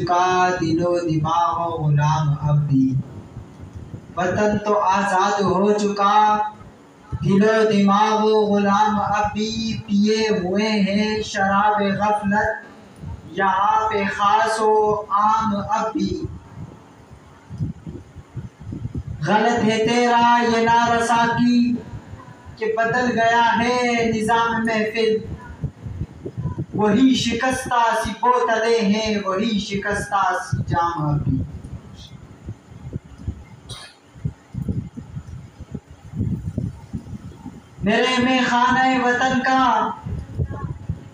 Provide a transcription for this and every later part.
کا دل و دماغ و غلام اب بھی، وطن تو آزاد ہو چکا دل و دماغ و غلام اب بھی، پیے ہوئے ہیں شراب غفلت یہاں پہ خاص و عام اب بھی۔ غلط ہے تیرا یہ نارسا کی کہ بدل گیا ہے نظام محفل، وہی شکستہ سی بوتلیں ہیں وہی شکستہ سی جام اب بھی۔ میرے میں خانہ وطن کا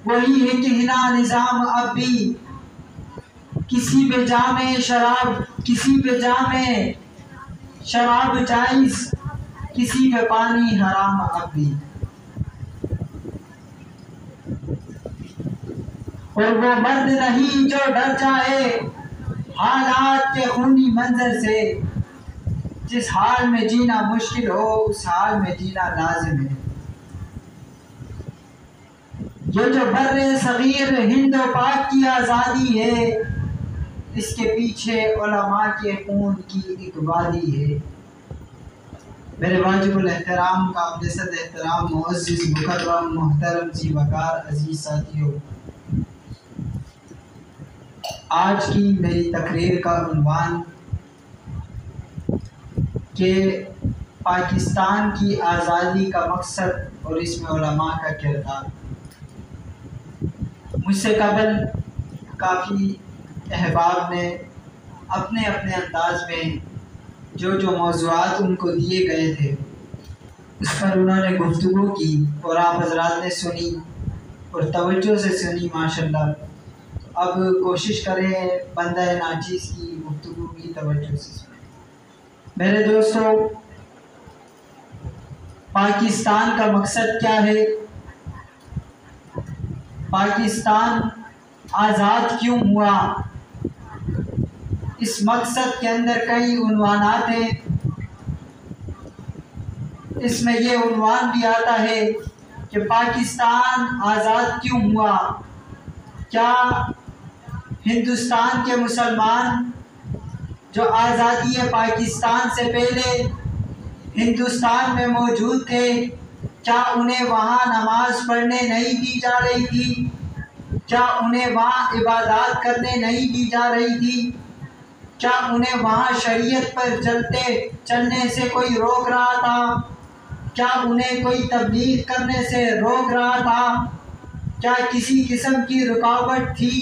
وہی ہے کہنا نظام اب بھی، کسی پہ جامے شراب جائز کسی پہ پانی حرام اب بھی۔ اور وہ مرد نہیں جو ڈر جائے حالات کے خونی منظر سے، جس حال میں جینا مشکل ہو اس حال میں جینا لازم ہے۔ یہ جو بر صغیر ہند و پاک کی آزادی ہے، اس کے پیچھے علماء کے خون کی ایک وادی ہے۔ میرے واجب الاحترام قابل صد احترام معزز مکرم محترم ذی وقار عزیز ساتھیوں، آج کی میری تقریر کا عنوان کہ پاکستان کی آزادی کا مقصد اور اس میں علماء کا کردار۔ مجھ سے قبل کافی احباب نے اپنے اپنے انداز میں جو موضوعات ان کو دیے گئے تھے اس پر انہوں نے گفتگو کی، اور آپ حضرات نے سنی اور توجہ سے سنی ماشاءاللہ۔ اب کوشش کریں بندہ ناچیز کی گفتگو کی توجہ سے سنیں۔ میرے دوستو، پاکستان کا مقصد کیا ہے؟ پاکستان آزاد کیوں ہوا؟ اس مقصد کے اندر کئی عنوانات ہیں۔ اس میں یہ عنوان بھی آتا ہے کہ پاکستان آزاد کیوں ہوا؟ کیا ہندوستان کے مسلمان جو آزادی پاکستان سے پہلے ہندوستان میں موجود تھے، کیا انہیں وہاں نماز پڑھنے نہیں دی جا رہی تھی؟ کیا انہیں وہاں عبادات کرنے نہیں دی جا رہی تھی؟ کیا انہیں وہاں شریعت پر چلنے سے کوئی روک رہا تھا؟ کیا انہیں کوئی تبلیغ کرنے سے روک رہا تھا؟ کیا کسی قسم کی رکاوٹ تھی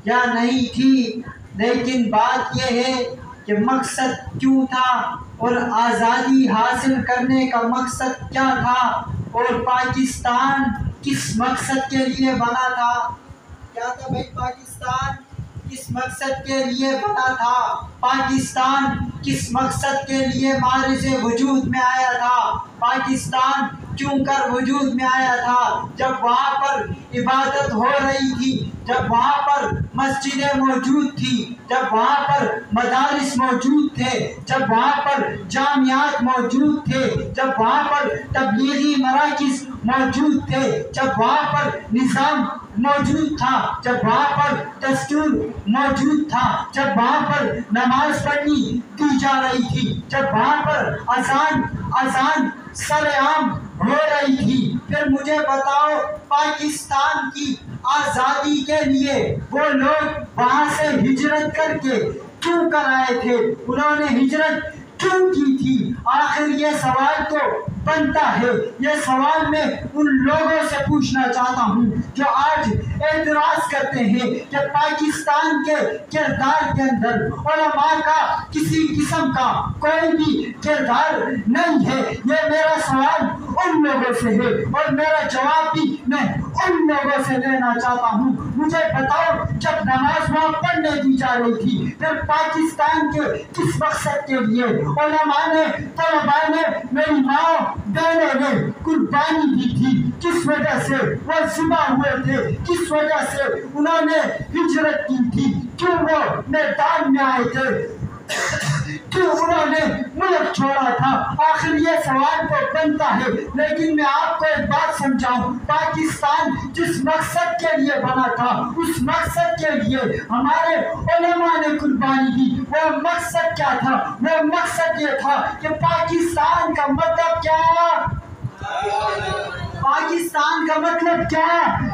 یا نہیں تھی؟ لیکن بات یہ ہے کہ مقصد کیوں تھا اور آزادی حاصل کرنے کا مقصد کیا تھا، اور پاکستان کس مقصد کے لیے بنا تھا؟ کیا تھا بھائی؟ پاکستان کس مقصد کے لیے بنا تھا؟ پاکستان کس مقصد کے لیے معرض وجود میں آیا تھا؟ پاکستان کیوں کر وجود میں آیا تھا؟ جب وہاں پر عبادت ہو رہی تھی، جب وہاں پر مسجدیں موجود تھی، جب وہاں پر مدارس موجود تھے، جب وہاں پر جامعات موجود تھے، جب وہاں پر تبلیغی مراکز موجود تھے، جب وہاں پر نظام موجود تھا، جب وہاں پر دستور موجود تھا، جب وہاں پر نماز پڑھنی دی جا رہی تھی، جب وہاں پر اذان سر عام ہو رہی تھی، پھر مجھے بتاؤ پاکستان کی آزادی کے لیے وہ لوگ وہاں سے ہجرت کر کے کیوں کر آئے تھے؟ انہوں نے ہجرت کیوں کی تھی؟ آخر یہ سوال تو بنتا ہے۔ یہ سوال میں ان لوگوں سے پوچھنا چاہتا ہوں جو آج اعتراض کرتے ہیں کہ پاکستان کے کردار کے اندر علماء کا کسی قسم کا کوئی بھی کردار نہیں ہے۔ یہ میرا سوال ان لوگوں سے ہے اور میرا جواب بھی میں ان لوگوں سے لینا چاہتا ہوں۔ مجھے بتاؤ، جب نماز وہاں پڑھنے دی جا رہی تھی، پھر پاکستان کے کس مقصد کے لیے علماء نے، طلباء نے، میری ماں بہنوں نے قربانی دی تھی؟ کس وجہ سے وہ ذبح ہوئے تھے؟ کس وجہ سے انہوں نے ہجرت کی تھی؟ کیوں وہ میدان میں آئے تھے؟ کیوں انہوں نے ملک چھوڑا تھا؟ آخر یہ سوال تو بنتا ہے، لیکن میں آپ کو ایک بات سمجھاؤں، پاکستان جس مقصد کے لیے بنا تھا اس مقصد کے لیے ہمارے علماء نے قربانی دی۔ وہ مقصد کیا تھا؟ وہ مقصد یہ تھا کہ پاکستان کا مطلب کیا؟ پاکستان کا مطلب کیا؟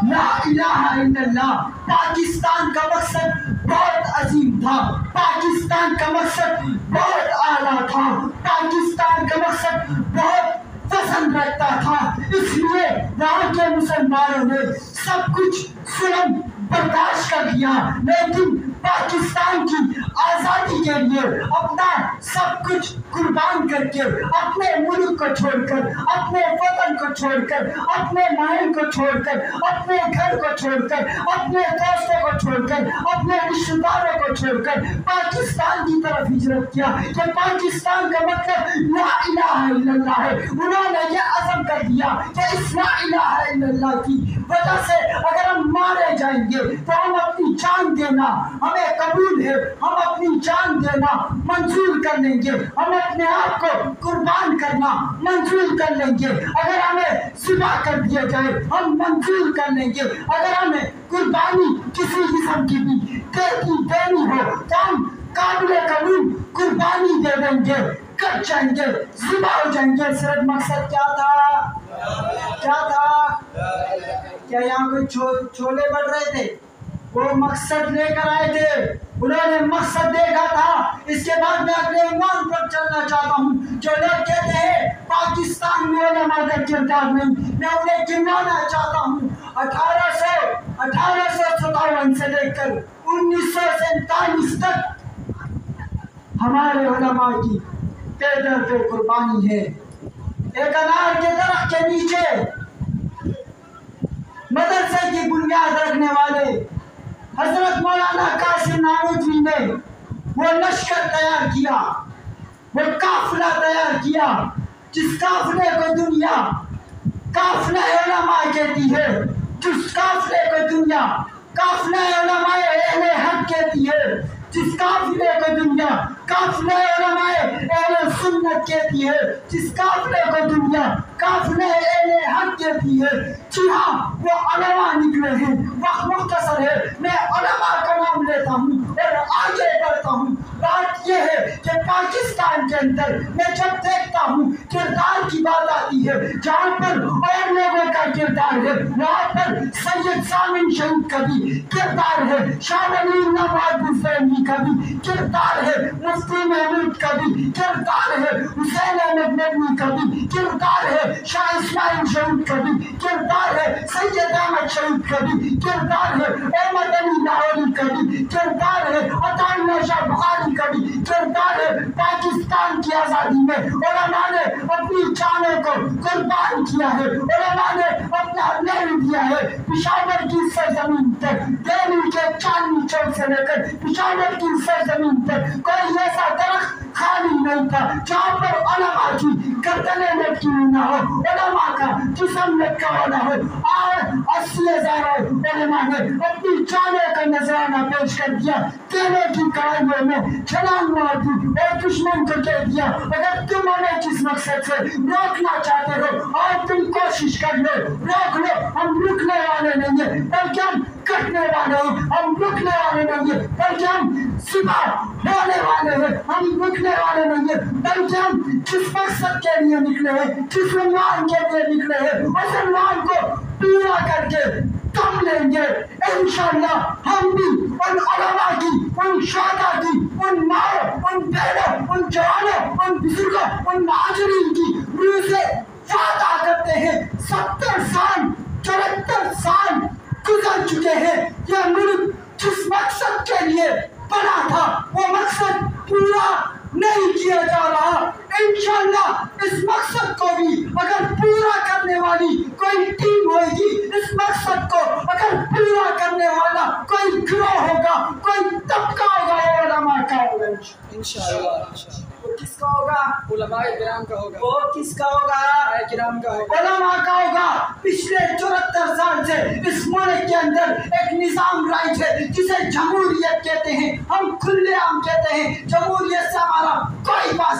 لا الہ الا اللہ۔ پاکستان کا مقصد بہت عظیم تھا، پاکستان کا مقصد بہت اعلیٰ تھا، پاکستان کا مقصد بہت پسند رکھتا تھا۔ اس لیے وہاں کے مسلمانوں نے سب کچھ ظلم برداشت کر لیا، لیکن پاکستان کی آزادی کے لیے اپنا سب کچھ قربان کر کے، اپنے ملک کو چھوڑ کر، اپنے وطن کو چھوڑ کر، اپنے ماحول کو چھوڑ کر، اپنے گھر کو چھوڑ کر، اپنے دوستوں کو چھوڑ کر، اپنے رشتہ داروں کو چھوڑ کر پاکستان کی طرف ہجرت کیا کہ پاکستان کا مطلب لا الہ الا اللہ ہے۔ انہوں نے یہ عزم کر دیا کہ اس لا الہ الا اللہ کی وجہ سے اگر ہم مارے جائیں گے تو ہم اپنی جان دینا ہمیں قبول ہے، ہم اپنی جان دینا منظور کر لیں گے، ہم اپنے آپ کو قربان کرنا منظور کر لیں گے، اگر ہمیں ذبح کر دیا جائے ہم منظور کر لیں گے، اگر ہمیں قربانی کسی قسم کی بھی دینی ہو تو ہم قابل قبول قربانی دے دیں گے، کٹ جائیں گے، ذبح ہو جائیں گے۔ صرف مقصد کیا تھا؟ کیا تھا؟ کیا یہاں کوئی چھولے بڑھ رہے تھے؟ وہ مقصد لے کر آئے تھے، انہوں نے مقصد دیکھا تھا۔ اس کے بعد میں اگلے عنوان پر چلنا چاہتا ہوں۔ جو لوگ کہتے ہیں پاکستان میں علماء کا کردار نہیں، میں انہیں گنوانا چاہتا ہوں۔ 1857 سے لے کر 1947 تک ہمارے علماء کی پے در پہ قربانی ہے۔ ایک انار کے درخت کے نیچے مدرسے کی بنیاد رکھنے والے حضرت مولانا قاسم نانوتوی نے وہ لشکر تیار کیا، وہ قافلہ تیار کیا، جس قافلے کو دنیا قافلہ علماء کہتی ہے، جس قافلے کو دنیا قافلہ علماء اہل حق کہتی ہے، جس قافلے کو دنیا قافلہ علماء اہل سنت کہتی ہے، جس قافلے کو دنیا قافلہ اہل حق کہتی ہے۔ جی ہاں، وہ علماء نکلے ہیں۔ وقت مختصر ہے، میں علماء کا نام لیتا ہوں اور آگے بڑھتا ہوں۔ بات یہ ہے کہ پاکستان کے اندر میں جب دیکھتا ہوں کردار کی بات آتی ہے، جہاں پر اور لوگوں کا کردار ہے وہاں پر سید سامن شہید کا بھی کردار ہے، شاہ ولی اللہ محمد حسینی کا بھی کردار ہے، مفتی محمود کا بھی کردار ہے، حسین احمد ندوی کا بھی کردار ہے، شاہ اسماعیل شہید کا بھی کردار ہے، سید احمد شہید کا بھی کردار ہے، احمد علی لاہوری کا بھی کردار ہے، عطا اللہ شاہ بخاری کا بھی کردار ہے۔ پاکستان کی آزادی میں علماء نے اپنی جانوں کو قربان کیا ہے، علماء نے اپنا لہو دیا ہے۔ پشاور کی سرزمین تک، دہلی کے چاندنی چوک سے لے کر پشاور کی سرزمین تک کوئی ایسا درخت خالی نہیں تھا جہاں پر علماء کی گردنیں لٹکی ہوئی نہ ہو، علماء کا جسم لٹکا ہوا نہ ہو۔ اور 80,000 علماء نے اپنی جانوں کا نذرانہ پیش کر دیا، کیلے کی کڑائیوں میں چھلانگ مار دی اور دشمن کو کہہ دیا اگر تم ہمیں جس مقصد سے روکنا چاہتے ہو اور تم کوشش کر لو، روک لو، ہم رکنے والے نہیں ہیں بلکہ ہم کٹنے والے ہیں، ہم رکنے والے نہیں ہیں بلکہ ہم ذبح ہونے والے ہیں، ہم رکنے والے نہیں ہیں بلکہ ہم جس مقصد کے لیے نکلے ہیں، جس عنوان کے لیے نکلے ہیں اس عنوان کو پورا کر کے کم لیں گے۔ انشاءاللہ ہم بھی ان علماء کی، ان شہداء کی، ان ماؤں، ان بہنوں، ان جوانوں، ان بزرگوں، ان مہاجرین کی روح سے وعدہ کرتے ہیں۔ 70 سال 74 سال گزر چکے ہیں، یہ ملک جس مقصد کے لیے بنا تھا وہ مقصد پورا نہیں کیا جا رہا۔ انشاءاللہ اس مقصد کو بھی اگر پورا کرنے والی کوئی ٹیم ہوئے گی، اس مقصد کو اگر پورا کرنے والا کوئی گروہ ہوگا، کوئی طبقہ ہوگا، وہ علماء کا ہوگا انشاءاللہ۔ وہ کس کا ہوگا؟ علماء کرام کا ہوگا۔ وہ کس کا ہوگا؟ علماء کرام کا ہوگا، علماء کا ہوگا۔ پچھلے 74 سال سے اس ملک کے اندر ایک نظام رائج ہے جسے جمہوریت کہتے ہیں، ہم کھلے عام کہتے ہیں۔ جمہوریت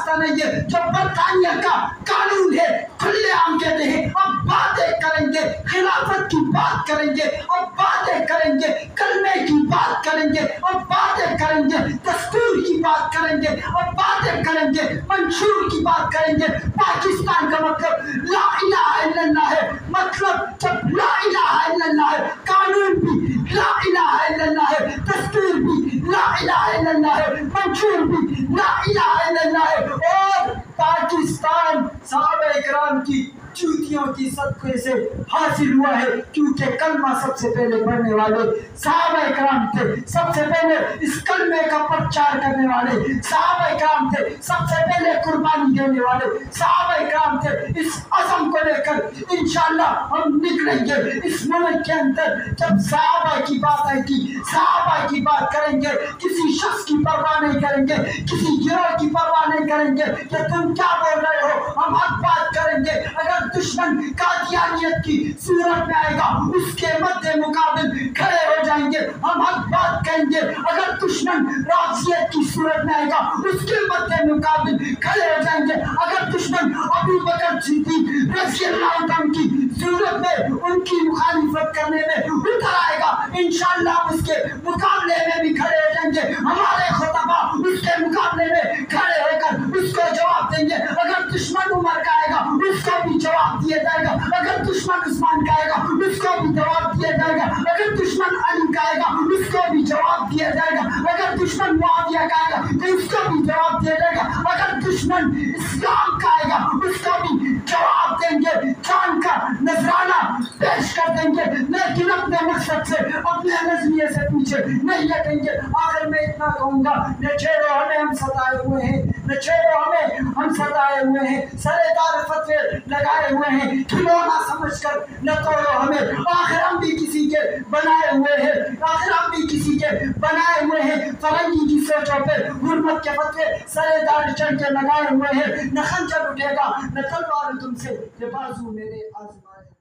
راستہ نہیں ہے جو برطانیہ کا قانون ہے کھلے عام کہتے ہیں اب باتیں کریں گے خلافت کی بات کریں گے اب باتیں کریں گے کلمے کی بات کریں گے اب باتیں کریں گے دستور کی بات کریں گے اب باتیں کریں گے منشور کی بات کریں گے پاکستان کا مطلب لا الہ الا اللہ ہے مطلب جب لا الہ الا اللہ ہے قانون بھی لا الہ الا اللہ ہے دستور بھی لا الہ الا اللہ ہے منشور بھی لا الہ الا اللہ ہے اور پاکستان صحابہ اکرام کی چوتیوں کی صدقے سے حاصل ہوا ہے کیونکہ کلمہ سب سے پہلے پڑھنے والے صحابہ اکرام تھے سب سے پہلے اس کلمے کا پرچار کرنے والے صحابہ اکرام تھے سب سے پہلے قربانی دینے والے صحابہ اکرام تھے اس عزم کو لے کر انشاءاللہ ہم نکلیں گے اس ملک کے اندر جب صحابہ کی بات آئے گی صحابہ کی بات کریں گے کسی شخص کی پرواہ نہیں کریں گے کسی گروہ کی پرواہ نہیں کریں گے کہ تم کیا بول رہے ہو ہم حق بات کریں گے اگر دشمن قادیانیت کی صورت میں آئے گا اس کے مد مقابل کھڑے ہو جائیں گے ہم حق بات کہیں گے اگر دشمن رافضیت کی صورت میں آئے گا اس کے مد مقابل کھڑے ہو جائیں گے اگر دشمن ابو بکر صدیق رضی اللہ عنہ کی صورت میں ان کی مخالفت کرنے میں اتر آئے گا انشاءاللہ اس کے مقابلے میں بھی کھڑے ہو جائیں گے ہمارے خطبہ اس کے مقابلے میں کھڑے ہو کر اس کو جواب دیں گے اگر دشمن عمر کا آئے گا اس کو بھی جواب دیا جائے گا اگر دشمن عثمان کا آئے گا اس کو بھی جواب دیا جائے گا اگر دشمن علی کا آئے گا اس کو بھی جواب دیا جائے گا اگر دشمن معاویہ کا آئے گا تو اس کو بھی جواب دیا جائے گا اگر دشمن اسلام کا آئے گا اس کو بھی جواب دیں گے جان کا نذرانہ پیش کر دیں گے لیکن اپنے مقصد سے اپنے نظریے سے پیچھے نہیں ہٹیں گے آخر میں اتنا کہوں گا نہ چھیڑو ہمیں ہم ستائے ہوئے ہیں نہ چھیڑو ہمیں ہم ستائے ہوئے ہیں سرے دار فتوے لگائے ہوئے ہیں کھلونا سمجھ کر نہ توڑو ہمیں آخر ہم بھی کسی کے بنائے ہوئے ہیں آخر ہم بھی کسی کے بنائے ہوئے ہیں فرنگی کی سوچوں پہ حرمت کے فتوے سرے دار چڑھ کے لگائے ہوئے ہیں نہ خنجر اٹھے گا نہ تلوار تم سے یہ بازو میرے آزمائے